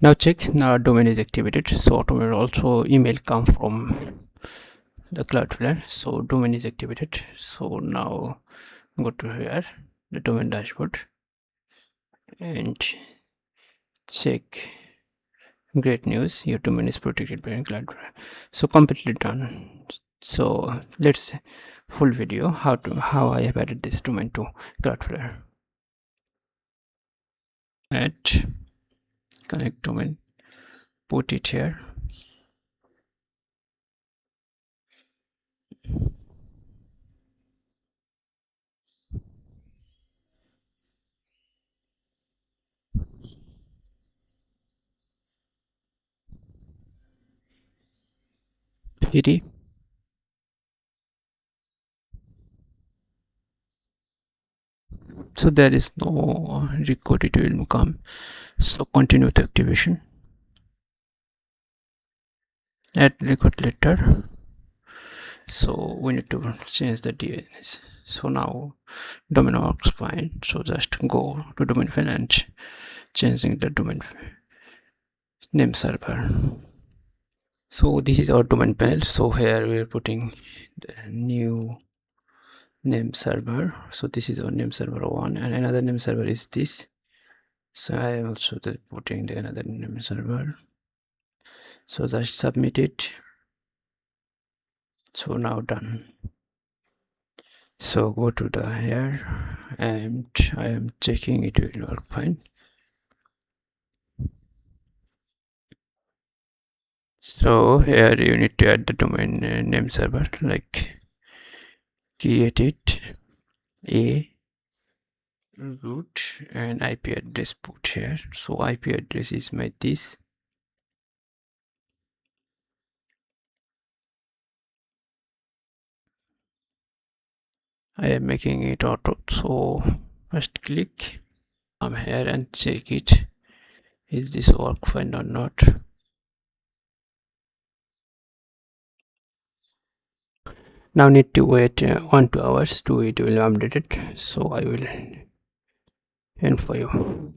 Now check now domain is activated, so automatically also email come from the Cloudflare. So domain is activated. So now go to here, the domain dashboard, and check. Great news, your domain is protected by Cloudflare. So completely done. So let's full video how I have added this domain to Cloudflare. Add connect domain, put it here. PD. So there is no record, it will come. So continue with activation. Add record letter. So we need to change the DNS. So now domain works fine. So just go to domain file and changing the domain name server. So this is our domain panel. So here we are putting the new name server. So this is our name server 1, and another name server is this. So I am also putting the another name server. So just submit it. So now done. So go to the here, and I am checking it will work fine. So here you need to add the domain name server, like create it, a root and IP address put here. So IP address is my this. I am making it auto. So first click come here and check it. Is this work fine or not? Now need to wait 1-2 hours to it will update it. So I will end for you.